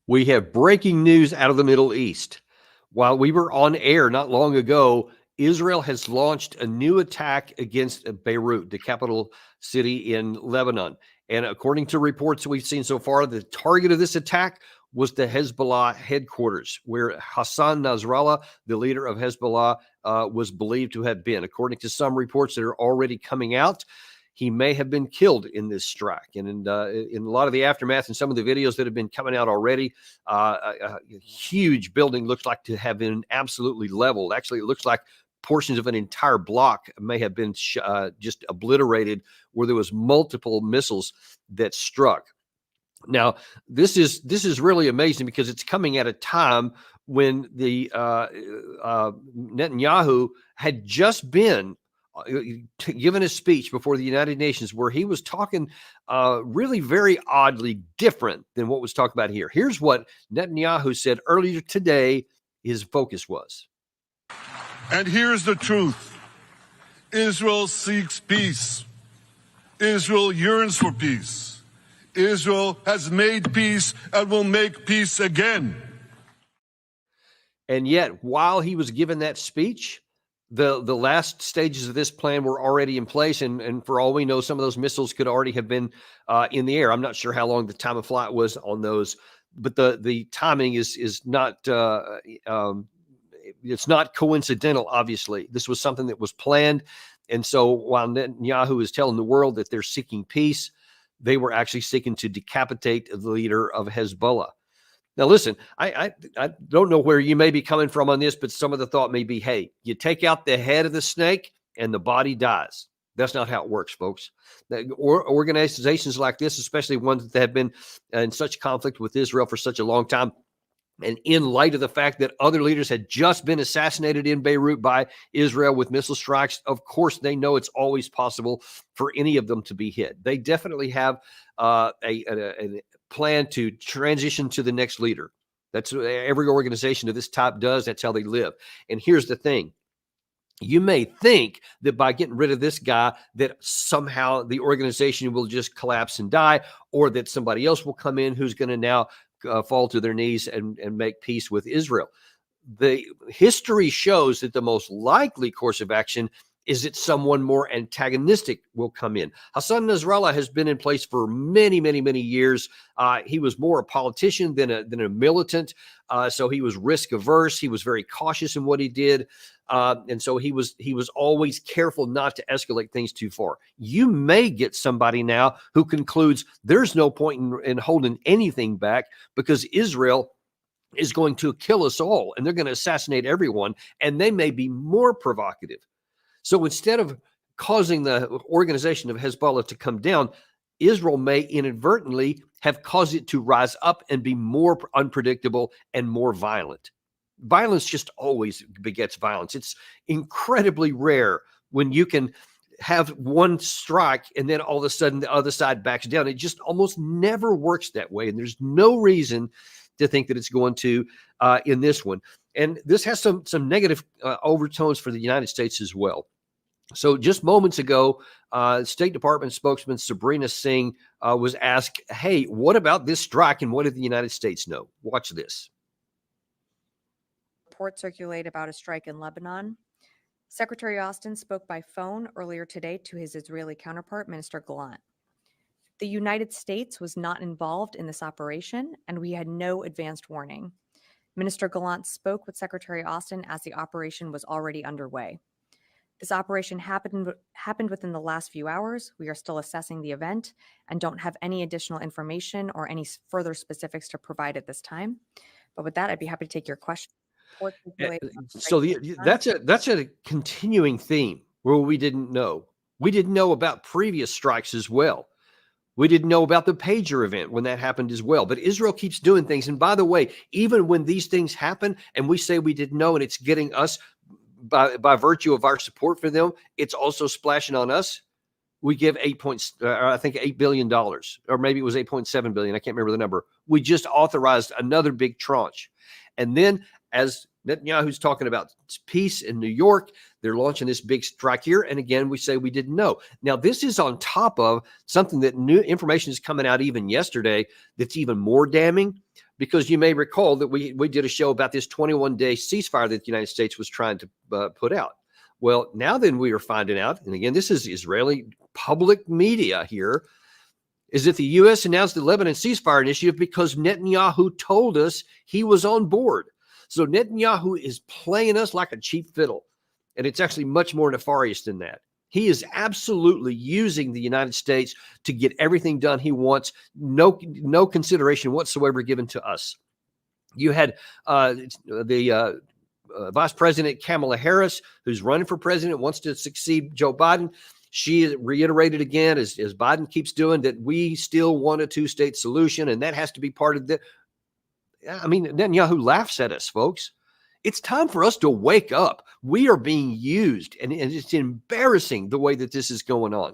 We have breaking news out of the Middle East. While we were on air not long ago, Israel has launched a new attack against Beirut, the capital city in Lebanon. And according to reports we've seen so far, the target of this attack was the Hezbollah headquarters, where Hassan Nasrallah, the leader of Hezbollah, was believed to have been. According to some reports that are already coming out, he may have been killed in this strike. And in a lot of the aftermath and some of the videos that have been coming out already, a huge building looks like to have been absolutely leveled. Actually, it looks like portions of an entire block may have been just obliterated, where there was multiple missiles that struck. Now, this is really amazing because it's coming at a time when the Netanyahu had just been given a speech before the United Nations where he was talking really very oddly different than what was talked about here. Here's what Netanyahu said earlier today his focus was. And here's the truth. Israel seeks peace. Israel yearns for peace. Israel has made peace and will make peace again. And yet, while he was given that speech, the last stages of this plan were already in place. And for all we know, some of those missiles could already have been in the air. I'm not sure how long the time of flight was on those, but the timing is not it's not coincidental, obviously. This was something that was planned. And so while Netanyahu is telling the world that they're seeking peace, they were actually seeking to decapitate the leader of Hezbollah. Now, listen, I don't know where you may be coming from on this, but some of the thought may be, hey, you take out the head of the snake and the body dies. That's not how it works, folks. Organizations like this, especially ones that have been in such conflict with Israel for such a long time, and in light of the fact that other leaders had just been assassinated in Beirut by Israel with missile strikes, of course, they know it's always possible for any of them to be hit. They definitely have a plan to transition to the next leader. That's what every organization of this type does. That's how they live. And here's the thing. You may think that by getting rid of this guy, that somehow the organization will just collapse and die, or that somebody else will come in who's going to now fall to their knees and make peace with Israel. The history shows that the most likely course of action is that someone more antagonistic will come in. Hassan Nasrallah has been in place for many, many, many years. He was more a politician than a militant, so he was risk averse. He was very cautious in what he did, and so he was always careful not to escalate things too far. You may get somebody now who concludes there's no point in holding anything back because Israel is going to kill us all, and they're going to assassinate everyone, and they may be more provocative. So instead of causing the organization of Hezbollah to come down, Israel may inadvertently have caused it to rise up and be more unpredictable and more violent. Violence just always begets violence. It's incredibly rare when you can have one strike and then all of a sudden the other side backs down. It just almost never works that way. And there's no reason to think that it's going to in this one. And this has some negative overtones for the United States as well. So just moments ago, State Department spokesman Sabrina Singh was asked, hey, what about this strike and what did the United States know? Watch this. Reports circulate about a strike in Lebanon. Secretary Austin spoke by phone earlier today to his Israeli counterpart, Minister Gallant. The United States was not involved in this operation, and we had no advanced warning. Minister Gallant spoke with Secretary Austin as the operation was already underway. This operation happened within the last few hours. We are still assessing the event and don't have any additional information or any further specifics to provide at this time. But with that, I'd be happy to take your question. So that's a continuing theme where we didn't know. We didn't know about previous strikes as well. We didn't know about the pager event when that happened as well. But Israel keeps doing things. And by the way, even when these things happen and we say we didn't know and it's getting us by virtue of our support for them, it's also splashing on us. We give $8 billion, or maybe it was 8.7 billion. I can't remember the number. We just authorized another big tranche. And then as Netanyahu's talking about peace in New York, they're launching this big strike here. And again, we say we didn't know. Now, this is on top of something that new information is coming out even yesterday that's even more damning, because you may recall that we did a show about this 21-day ceasefire that the United States was trying to put out. Well, now then we are finding out, and again, this is Israeli public media here, is that the U.S. announced the Lebanon ceasefire initiative because Netanyahu told us he was on board. So Netanyahu is playing us like a cheap fiddle, and it's actually much more nefarious than that. He is absolutely using the United States to get everything done he wants, no consideration whatsoever given to us. You had the Vice President Kamala Harris, who's running for president, wants to succeed Joe Biden. She reiterated again, as Biden keeps doing, that we still want a two-state solution, and that has to be part of the. I mean, Netanyahu laughs at us, folks. It's time for us to wake up. We are being used, and it's embarrassing the way that this is going on,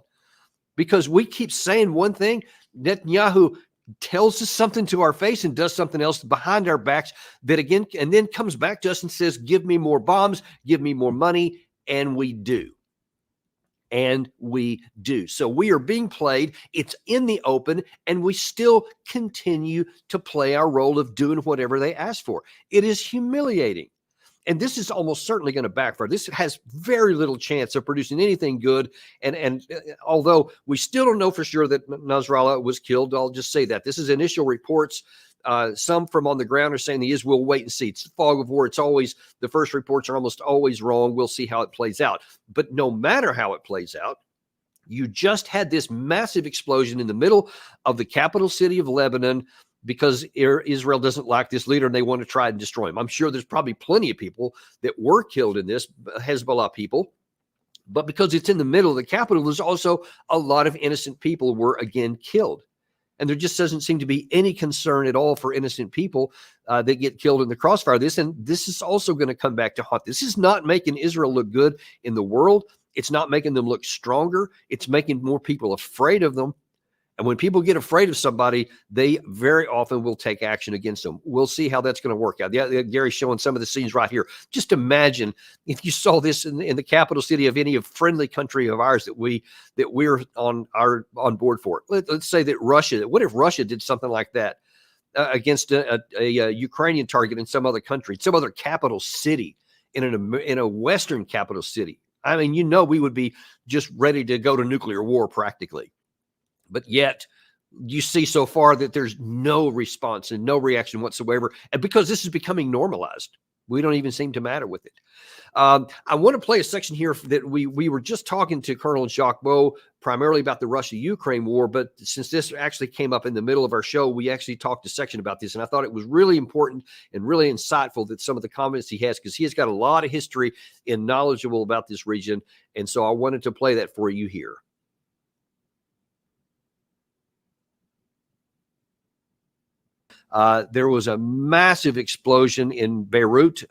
because we keep saying one thing. Netanyahu tells us something to our face and does something else behind our backs that again, and then comes back to us and says, give me more bombs, give me more money. And we do. And we do. So we are being played. It's in the open, and we still continue to play our role of doing whatever they ask for. It is humiliating. And this is almost certainly going to backfire. This has very little chance of producing anything good. And although we still don't know for sure that Nasrallah was killed, I'll just say that. This is initial reports. Some from on the ground are saying the Israel wait and see. It's the fog of war. It's always, the first reports are almost always wrong. We'll see how it plays out. But no matter how it plays out, you just had this massive explosion in the middle of the capital city of Lebanon because Israel doesn't like this leader and they want to try and destroy him. I'm sure there's probably plenty of people that were killed in this, Hezbollah people. But because it's in the middle of the capital, there's also a lot of innocent people were again killed. And there just doesn't seem to be any concern at all for innocent people that get killed in the crossfire of this. And this is also going to come back to haunt. This is not making Israel look good in the world. It's not making them look stronger. It's making more people afraid of them. And when people get afraid of somebody, they very often will take action against them. We'll see how that's going to work out. Yeah, Gary's showing some of the scenes right here. Just imagine if you saw this in the capital city of any friendly country of ours that we're on board for. Let's say that Russia. What if Russia did something like that against a Ukrainian target in some other country, some other capital city, in a Western capital city? I mean, we would be just ready to go to nuclear war practically. But yet you see so far that there's no response and no reaction whatsoever. And because this is becoming normalized, we don't even seem to matter with it. I want to play a section here that we were just talking to Colonel Jacques Beau primarily about the Russia-Ukraine war. But since this actually came up in the middle of our show, we actually talked a section about this. And I thought it was really important and really insightful that some of the comments he has, because he has got a lot of history and knowledgeable about this region. And so I wanted to play that for you here. There was a massive explosion in Beirut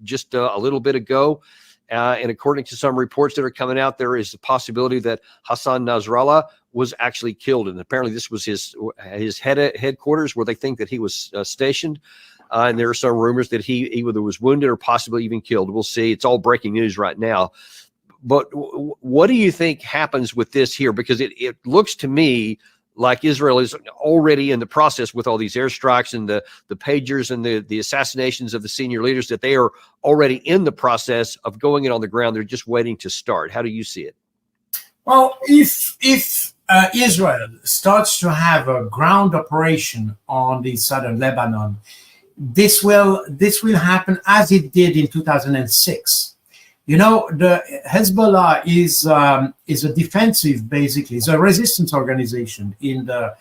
just a little bit ago. And according to some reports that are coming out, there is the possibility that Hassan Nasrallah was actually killed. And apparently this was his headquarters where they think that he was stationed. And there are some rumors that he either was wounded or possibly even killed. We'll see. It's all breaking news right now. But what do you think happens with this here? Because it looks to me like Israel is already in the process with all these airstrikes and the pagers and the assassinations of the senior leaders, that they are already in the process of going in on the ground. They're just waiting to start. How do you see it? Well, if Israel starts to have a ground operation on the southern Lebanon, this will happen as it did in 2006. The Hezbollah is a defensive, basically, it's a resistance organization in the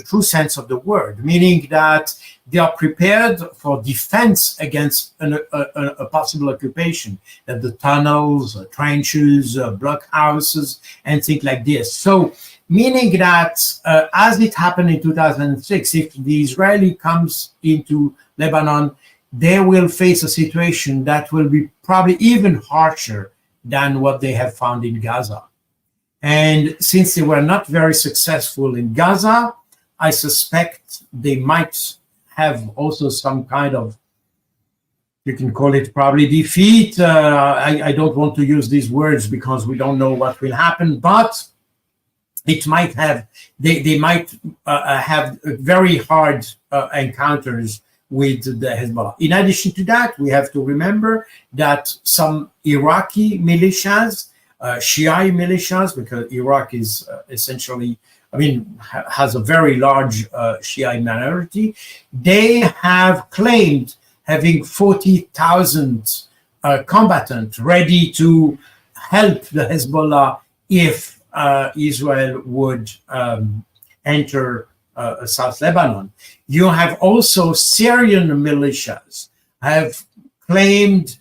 true sense of the word, meaning that they are prepared for defense against a possible occupation, that the tunnels, trenches, blockhouses, and things like this. So, meaning that as it happened in 2006, if the Israeli comes into Lebanon, they will face a situation that will be probably even harsher than what they have found in Gaza. And since they were not very successful in Gaza, I suspect they might have also some kind of, you can call it probably defeat. I don't want to use these words because we don't know what will happen, but it might have, they might have very hard encounters with the Hezbollah. In addition to that, we have to remember that some Iraqi militias, Shia militias, because Iraq is essentially, has a very large Shia minority, they have claimed having 40,000 combatants ready to help the Hezbollah if Israel would enter South Lebanon. You have also Syrian militias have claimed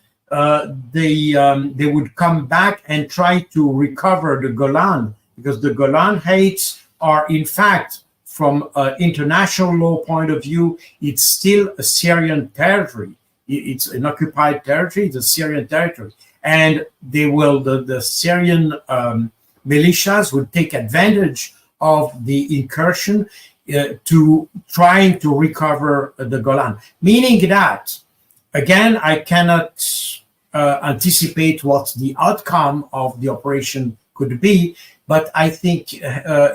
they would come back and try to recover the Golan, because the Golan Heights are, in fact, from an international law point of view, it's still a Syrian territory. It's an occupied territory, it's a Syrian territory. And they will, the Syrian militias would take advantage of the incursion to trying to recover the Golan. Meaning that, again, I cannot anticipate what the outcome of the operation could be, but I think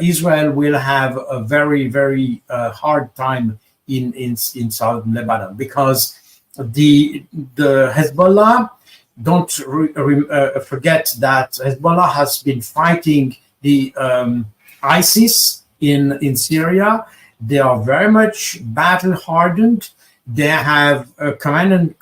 Israel will have a very, very hard time in southern Lebanon, because the Hezbollah, don't forget that Hezbollah has been fighting the ISIS in Syria. They are very much battle hardened. They have a command and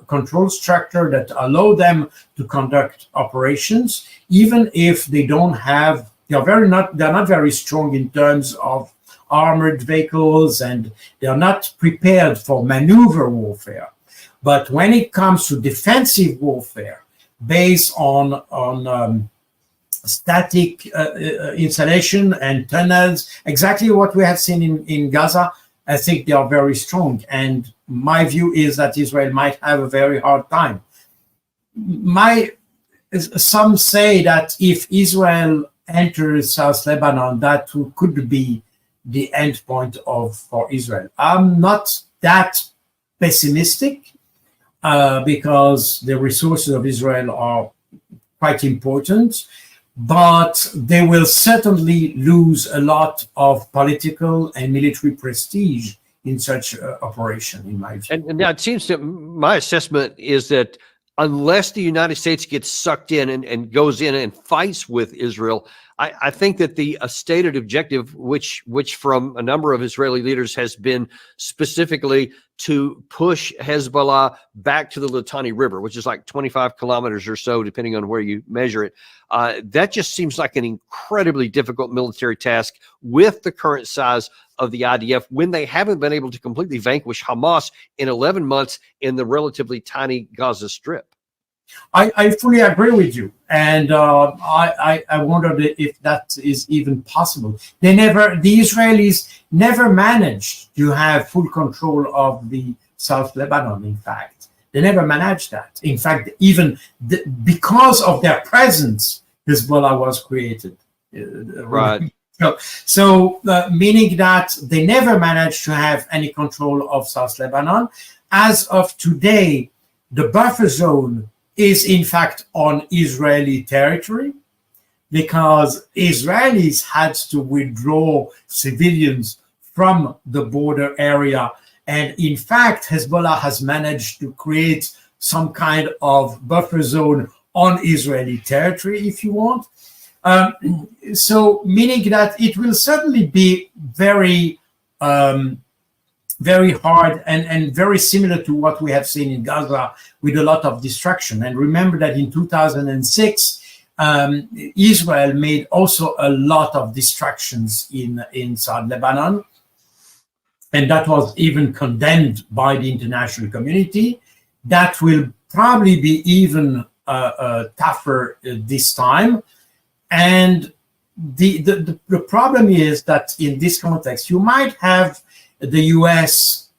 control structure that allow them to conduct operations, even if they don't have. They're not very strong in terms of armored vehicles, and they are not prepared for maneuver warfare. But when it comes to defensive warfare based on static installation and tunnels, exactly what we have seen in Gaza, I think they are very strong. And my view is that Israel might have a very hard time. Some say that if Israel enters South Lebanon, that could be the end point for Israel. I'm not that pessimistic, because the resources of Israel are quite important, but they will certainly lose a lot of political and military prestige in such operation, in my view. And now it seems to my assessment is that unless the United States gets sucked in and goes in and fights with Israel, I think that the stated objective, which from a number of Israeli leaders has been specifically to push Hezbollah back to the Litani River, which is like 25 kilometers or so, depending on where you measure it. That just seems like an incredibly difficult military task with the current size of the IDF, when they haven't been able to completely vanquish Hamas in 11 months in the relatively tiny Gaza Strip. I fully agree with you, and I wondered if that is even possible. The Israelis never managed to have full control of the South Lebanon. In fact, they never managed that. In fact, even because of their presence, Hezbollah was created. Right. So meaning that they never managed to have any control of South Lebanon. As of today, the buffer zone is in fact on Israeli territory, because Israelis had to withdraw civilians from the border area. And in fact, Hezbollah has managed to create some kind of buffer zone on Israeli territory, if you want. So meaning that it will certainly be very, very hard and very similar to what we have seen in Gaza, with a lot of destruction. And remember that in 2006, Israel made also a lot of destructions in South Lebanon. And that was even condemned by the international community. That will probably be even tougher this time. And the problem is that in this context, you might have the US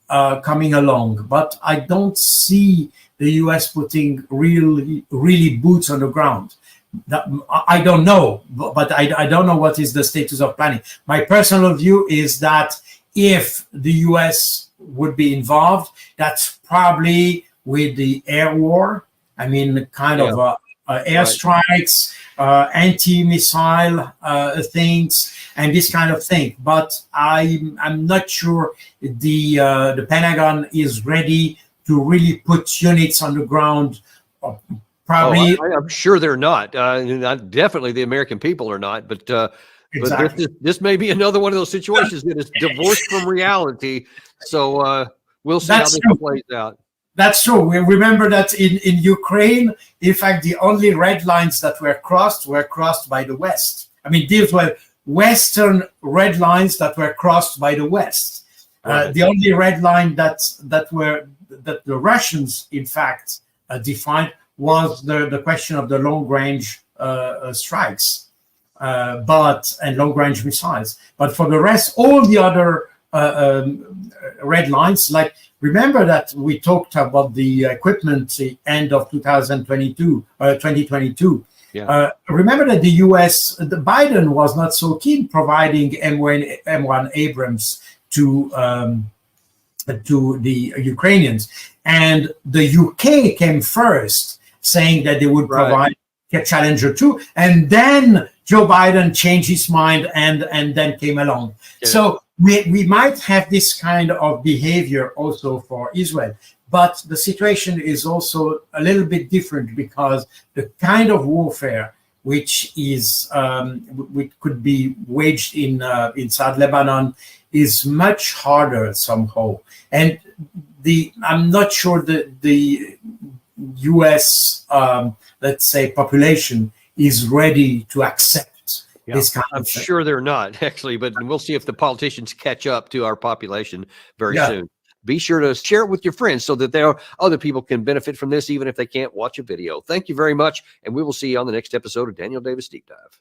coming along, but I don't see the US putting really boots on the ground. I don't know, but I don't know what is the status of planning. My personal view is that if the US would be involved, that's probably with the air war. I mean, kind of airstrikes, anti-missile things and this kind of thing. But I'm not sure the Pentagon is ready to really put units on the ground. Probably, I'm sure they're not. Definitely, the American people are not. But exactly. but this may be another one of those situations that is divorced from reality. So we'll see how this plays out. That's true. We remember that in Ukraine, in fact, the only red lines that were crossed by the West. I mean, these were Western red lines that were crossed by the West. Right. The only red line that the Russians, in fact, defined was the question of the long-range strikes, and long-range missiles. But for the rest, all the other red lines, like, remember that we talked about the equipment the end of 2022. Remember that the U.S., Biden was not so keen providing M1 Abrams to the Ukrainians, and the UK came first, saying that they would provide a Challenger 2, and then Joe Biden changed his mind and then came along. Yeah. So we might have this kind of behavior also for Israel, but the situation is also a little bit different because the kind of warfare which could be waged in South Lebanon is much harder somehow, and I'm not sure that the U.S. Let's say population is ready to accept. Yeah, I'm sure they're not, actually, but we'll see if the politicians catch up to our population very soon. Be sure to share it with your friends so that other people can benefit from this, even if they can't watch a video. Thank you very much, and we will see you on the next episode of Daniel Davis Deep Dive.